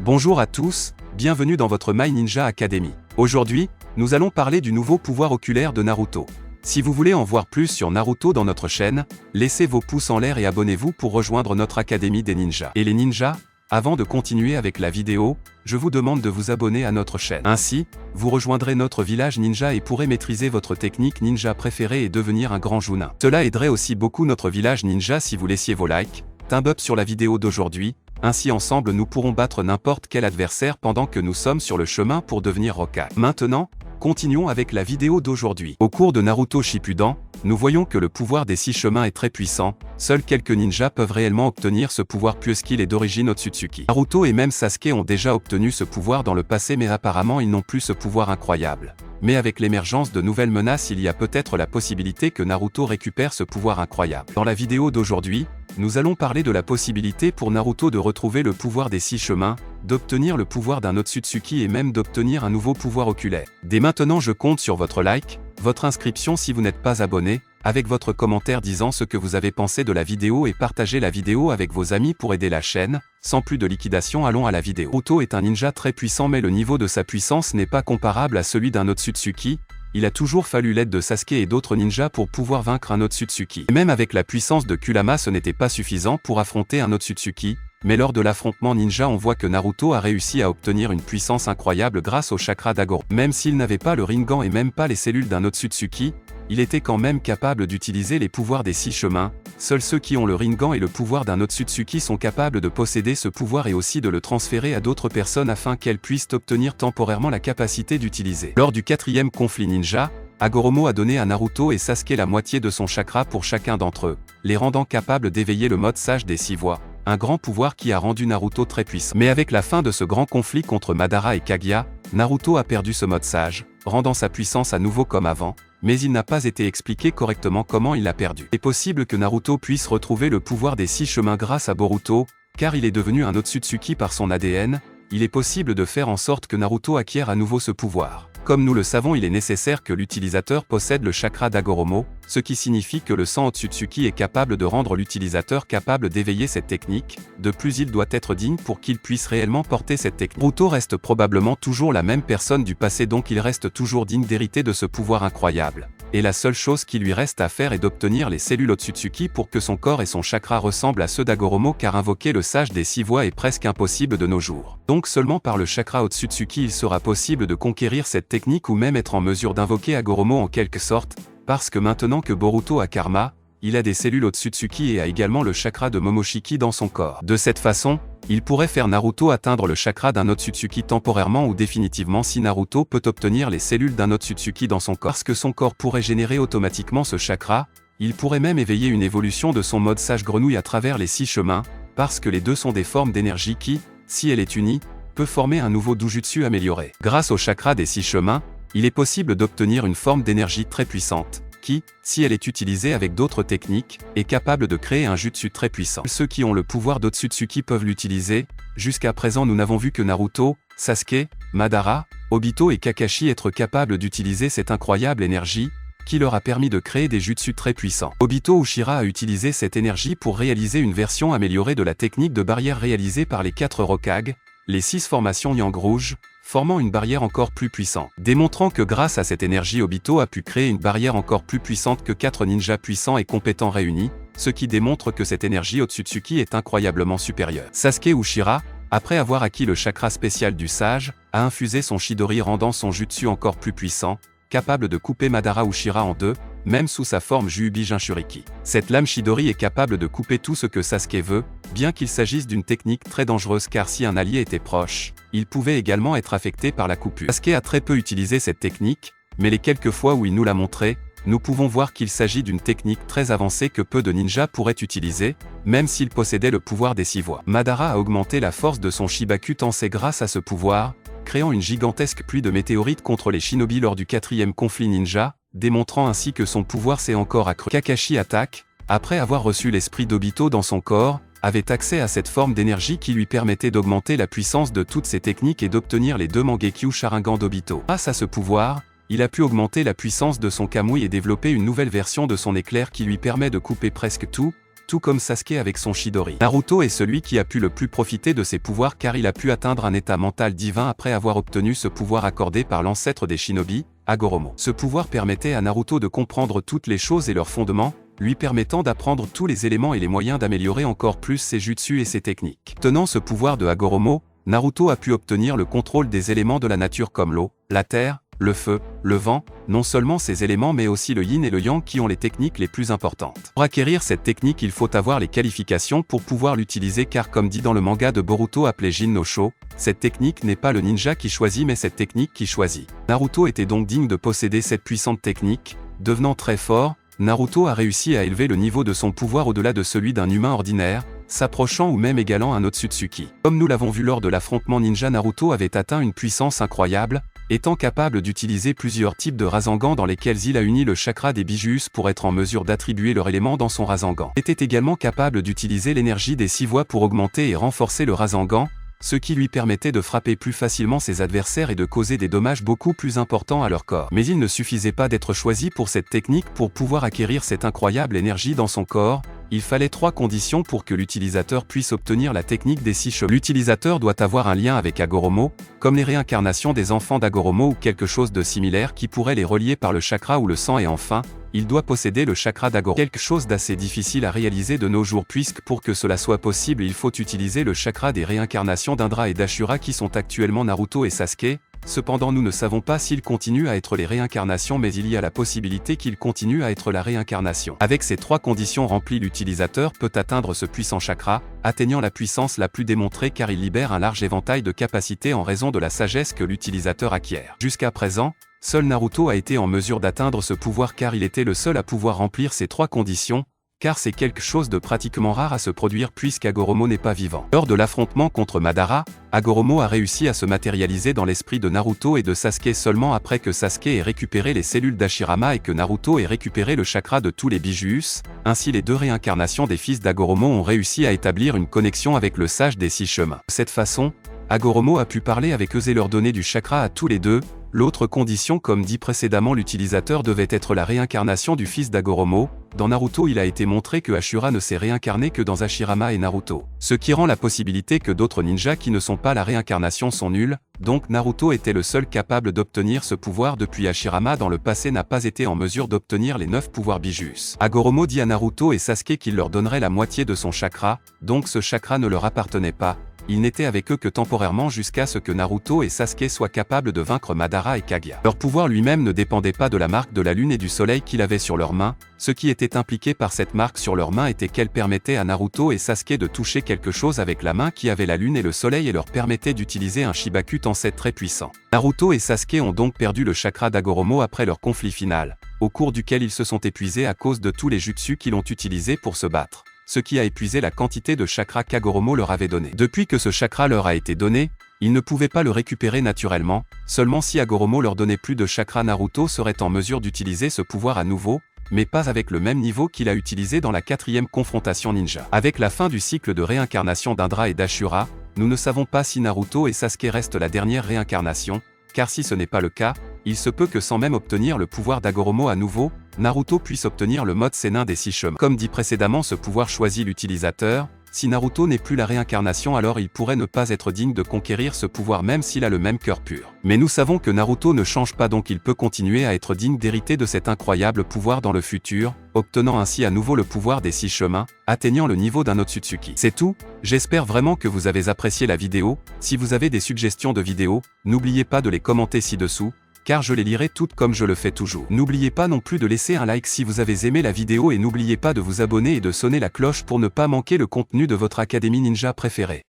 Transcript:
Bonjour à tous, bienvenue dans votre My Ninja Academy. Aujourd'hui, nous allons parler du nouveau pouvoir oculaire de Naruto. Si vous voulez en voir plus sur Naruto dans notre chaîne, laissez vos pouces en l'air et abonnez-vous pour rejoindre notre Académie des Ninjas. Et les ninjas, avant de continuer avec la vidéo, je vous demande de vous abonner à notre chaîne. Ainsi, vous rejoindrez notre village ninja et pourrez maîtriser votre technique ninja préférée et devenir un grand Chunin. Cela aiderait aussi beaucoup notre village ninja si vous laissiez vos likes, thumb up sur la vidéo d'aujourd'hui. Ainsi ensemble nous pourrons battre n'importe quel adversaire pendant que nous sommes sur le chemin pour devenir Hokage. Maintenant, continuons avec la vidéo d'aujourd'hui. Au cours de Naruto Shippuden, nous voyons que le pouvoir des 6 chemins est très puissant, seuls quelques ninjas peuvent réellement obtenir ce pouvoir puisqu'il est d'origine Otsutsuki. Naruto et même Sasuke ont déjà obtenu ce pouvoir dans le passé mais apparemment ils n'ont plus ce pouvoir incroyable. Mais avec l'émergence de nouvelles menaces il y a peut-être la possibilité que Naruto récupère ce pouvoir incroyable. Dans la vidéo d'aujourd'hui, nous allons parler de la possibilité pour Naruto de retrouver le pouvoir des 6 chemins, d'obtenir le pouvoir d'un Otsutsuki et même d'obtenir un nouveau pouvoir oculaire. Dès maintenant je compte sur votre like, votre inscription si vous n'êtes pas abonné, avec votre commentaire disant ce que vous avez pensé de la vidéo et partagez la vidéo avec vos amis pour aider la chaîne. Sans plus de liquidation, allons à la vidéo. Naruto est un ninja très puissant mais le niveau de sa puissance n'est pas comparable à celui d'un Otsutsuki. Il a toujours fallu l'aide de Sasuke et d'autres ninjas pour pouvoir vaincre un Otsutsuki. Et même avec la puissance de Kurama ce n'était pas suffisant pour affronter un Otsutsuki, mais lors de l'affrontement ninja on voit que Naruto a réussi à obtenir une puissance incroyable grâce au chakra d'Agoromo. Même s'il n'avait pas le Rinnegan et même pas les cellules d'un Otsutsuki, il était quand même capable d'utiliser les pouvoirs des 6 chemins. Seuls ceux qui ont le Rinnegan et le pouvoir d'un Otsutsuki sont capables de posséder ce pouvoir et aussi de le transférer à d'autres personnes afin qu'elles puissent obtenir temporairement la capacité d'utiliser. Lors du 4e conflit ninja, Agoromo a donné à Naruto et Sasuke la moitié de son chakra pour chacun d'entre eux, les rendant capables d'éveiller le mode sage des 6 voies, un grand pouvoir qui a rendu Naruto très puissant. Mais avec la fin de ce grand conflit contre Madara et Kaguya, Naruto a perdu ce mode sage, rendant sa puissance à nouveau comme avant, mais il n'a pas été expliqué correctement comment il l'a perdu. Il est possible que Naruto puisse retrouver le pouvoir des 6 chemins grâce à Boruto, car il est devenu un Otsutsuki par son ADN, il est possible de faire en sorte que Naruto acquiert à nouveau ce pouvoir. Comme nous le savons, il est nécessaire que l'utilisateur possède le chakra d'Agoromo, ce qui signifie que le sang Otsutsuki est capable de rendre l'utilisateur capable d'éveiller cette technique. De plus, il doit être digne pour qu'il puisse réellement porter cette technique. Naruto reste probablement toujours la même personne du passé, donc il reste toujours digne d'hériter de ce pouvoir incroyable. Et la seule chose qui lui reste à faire est d'obtenir les cellules Otsutsuki pour que son corps et son chakra ressemblent à ceux d'Agoromo, car invoquer le sage des 6 voies est presque impossible de nos jours. Donc seulement par le chakra Otsutsuki il sera possible de conquérir cette technique ou même être en mesure d'invoquer Agoromo en quelque sorte, parce que maintenant que Boruto a Karma, il a des cellules Otsutsuki et a également le chakra de Momoshiki dans son corps. De cette façon, il pourrait faire Naruto atteindre le chakra d'un Otsutsuki temporairement ou définitivement si Naruto peut obtenir les cellules d'un Otsutsuki dans son corps. Parce que son corps pourrait générer automatiquement ce chakra, il pourrait même éveiller une évolution de son mode sage grenouille à travers les 6 chemins, parce que les deux sont des formes d'énergie qui, si elle est unie, peut former un nouveau Dojutsu amélioré. Grâce au chakra des 6 chemins, il est possible d'obtenir une forme d'énergie très puissante, qui, si elle est utilisée avec d'autres techniques, est capable de créer un jutsu très puissant. Ceux qui ont le pouvoir d'Otsutsuki peuvent l'utiliser. Jusqu'à présent nous n'avons vu que Naruto, Sasuke, Madara, Obito et Kakashi être capables d'utiliser cette incroyable énergie, qui leur a permis de créer des jutsu très puissants. Obito Ushira a utilisé cette énergie pour réaliser une version améliorée de la technique de barrière réalisée par les 4 Hokage, les 6 formations Yang rouge, formant une barrière encore plus puissante. Démontrant que grâce à cette énergie Obito a pu créer une barrière encore plus puissante que 4 ninjas puissants et compétents réunis, ce qui démontre que cette énergie Otsutsuki est incroyablement supérieure. Sasuke Ushira, après avoir acquis le chakra spécial du sage, a infusé son Chidori rendant son jutsu encore plus puissant, capable de couper Madara Ushira en deux, même sous sa forme Juubi Jinchuriki. Cette lame Chidori est capable de couper tout ce que Sasuke veut, bien qu'il s'agisse d'une technique très dangereuse car si un allié était proche, il pouvait également être affecté par la coupure. Sasuke a très peu utilisé cette technique, mais les quelques fois où il nous l'a montré, nous pouvons voir qu'il s'agit d'une technique très avancée que peu de ninjas pourraient utiliser, même s'il possédait le pouvoir des 6 voies. Madara a augmenté la force de son Shibaku Tensei grâce à ce pouvoir, créant une gigantesque pluie de météorites contre les shinobi lors du 4e conflit ninja, démontrant ainsi que son pouvoir s'est encore accru. Kakashi attaque, après avoir reçu l'esprit d'Obito dans son corps, avait accès à cette forme d'énergie qui lui permettait d'augmenter la puissance de toutes ses techniques et d'obtenir les 2 Mangekyo Sharingan d'Obito. Grâce à ce pouvoir, il a pu augmenter la puissance de son Kamui et développer une nouvelle version de son éclair qui lui permet de couper presque tout, tout comme Sasuke avec son Chidori. Naruto est celui qui a pu le plus profiter de ses pouvoirs car il a pu atteindre un état mental divin après avoir obtenu ce pouvoir accordé par l'ancêtre des shinobi, Hagoromo. Ce pouvoir permettait à Naruto de comprendre toutes les choses et leurs fondements, lui permettant d'apprendre tous les éléments et les moyens d'améliorer encore plus ses jutsu et ses techniques. Tenant ce pouvoir de Hagoromo, Naruto a pu obtenir le contrôle des éléments de la nature comme l'eau, la terre, le feu, le vent, non seulement ces éléments mais aussi le yin et le yang qui ont les techniques les plus importantes. Pour acquérir cette technique il faut avoir les qualifications pour pouvoir l'utiliser car comme dit dans le manga de Boruto appelé Jin no Sho, cette technique n'est pas le ninja qui choisit mais cette technique qui choisit. Naruto était donc digne de posséder cette puissante technique, devenant très fort, Naruto a réussi à élever le niveau de son pouvoir au-delà de celui d'un humain ordinaire, s'approchant ou même égalant un Otsutsuki. Comme nous l'avons vu lors de l'affrontement ninja, Naruto avait atteint une puissance incroyable, étant capable d'utiliser plusieurs types de Rasengan dans lesquels il a uni le chakra des Bijus pour être en mesure d'attribuer leur élément dans son Rasengan. Il était également capable d'utiliser l'énergie des 6 voies pour augmenter et renforcer le Rasengan, ce qui lui permettait de frapper plus facilement ses adversaires et de causer des dommages beaucoup plus importants à leur corps. Mais il ne suffisait pas d'être choisi pour cette technique pour pouvoir acquérir cette incroyable énergie dans son corps, il fallait 3 conditions pour que l'utilisateur puisse obtenir la technique des 6 cheveux. L'utilisateur doit avoir un lien avec Hagoromo, comme les réincarnations des enfants d'Hagoromo ou quelque chose de similaire qui pourrait les relier par le chakra ou le sang et enfin, il doit posséder le chakra d'Hagoromo. Quelque chose d'assez difficile à réaliser de nos jours puisque pour que cela soit possible il faut utiliser le chakra des réincarnations d'Indra et d'Ashura qui sont actuellement Naruto et Sasuke. Cependant nous ne savons pas s'ils continuent à être les réincarnations mais il y a la possibilité qu'ils continuent à être la réincarnation. Avec ces 3 conditions remplies l'utilisateur peut atteindre ce puissant chakra, atteignant la puissance la plus démontrée car il libère un large éventail de capacités en raison de la sagesse que l'utilisateur acquiert. Jusqu'à présent, seul Naruto a été en mesure d'atteindre ce pouvoir car il était le seul à pouvoir remplir ces 3 conditions, car c'est quelque chose de pratiquement rare à se produire puisqu'Hagoromo n'est pas vivant. Lors de l'affrontement contre Madara, Hagoromo a réussi à se matérialiser dans l'esprit de Naruto et de Sasuke seulement après que Sasuke ait récupéré les cellules d'Hashirama et que Naruto ait récupéré le chakra de tous les Bijus, ainsi les 2 réincarnations des fils d'Hagoromo ont réussi à établir une connexion avec le sage des 6 chemins. De cette façon, Hagoromo a pu parler avec eux et leur donner du chakra à tous les 2. L'autre condition, comme dit précédemment, l'utilisateur devait être la réincarnation du fils d'Hagoromo. Dans Naruto, il a été montré que Ashura ne s'est réincarné que dans Hashirama et Naruto. Ce qui rend la possibilité que d'autres ninjas qui ne sont pas la réincarnation sont nuls, donc Naruto était le seul capable d'obtenir ce pouvoir depuis Hashirama dans le passé n'a pas été en mesure d'obtenir les 9 pouvoirs Bijus. Hagoromo dit à Naruto et Sasuke qu'il leur donnerait la moitié de son chakra, donc ce chakra ne leur appartenait pas. Il n'était avec eux que temporairement jusqu'à ce que Naruto et Sasuke soient capables de vaincre Madara et Kaguya. Leur pouvoir lui-même ne dépendait pas de la marque de la lune et du soleil qu'il avait sur leurs mains, ce qui était impliqué par cette marque sur leurs mains était qu'elle permettait à Naruto et Sasuke de toucher quelque chose avec la main qui avait la lune et le soleil et leur permettait d'utiliser un Shibaku Tensei très puissant. Naruto et Sasuke ont donc perdu le chakra d'Hagoromo après leur conflit final, au cours duquel ils se sont épuisés à cause de tous les jutsu qu'ils ont utilisés pour se battre, ce qui a épuisé la quantité de chakra qu'Hagoromo leur avait donné. Depuis que ce chakra leur a été donné, ils ne pouvaient pas le récupérer naturellement, seulement si Hagoromo leur donnait plus de chakra, Naruto serait en mesure d'utiliser ce pouvoir à nouveau, mais pas avec le même niveau qu'il a utilisé dans la 4e confrontation ninja. Avec la fin du cycle de réincarnation d'Indra et d'Ashura, nous ne savons pas si Naruto et Sasuke restent la dernière réincarnation, car si ce n'est pas le cas, il se peut que sans même obtenir le pouvoir d'Hagoromo à nouveau, Naruto puisse obtenir le mode Senin des 6 chemins. Comme dit précédemment, ce pouvoir choisit l'utilisateur. Si Naruto n'est plus la réincarnation, alors il pourrait ne pas être digne de conquérir ce pouvoir même s'il a le même cœur pur. Mais nous savons que Naruto ne change pas, donc il peut continuer à être digne d'hériter de cet incroyable pouvoir dans le futur, obtenant ainsi à nouveau le pouvoir des 6 chemins, atteignant le niveau d'un Otsutsuki. C'est tout, j'espère vraiment que vous avez apprécié la vidéo. Si vous avez des suggestions de vidéos, n'oubliez pas de les commenter ci-dessous, car je les lirai toutes comme je le fais toujours. N'oubliez pas non plus de laisser un like si vous avez aimé la vidéo et n'oubliez pas de vous abonner et de sonner la cloche pour ne pas manquer le contenu de votre académie ninja préférée.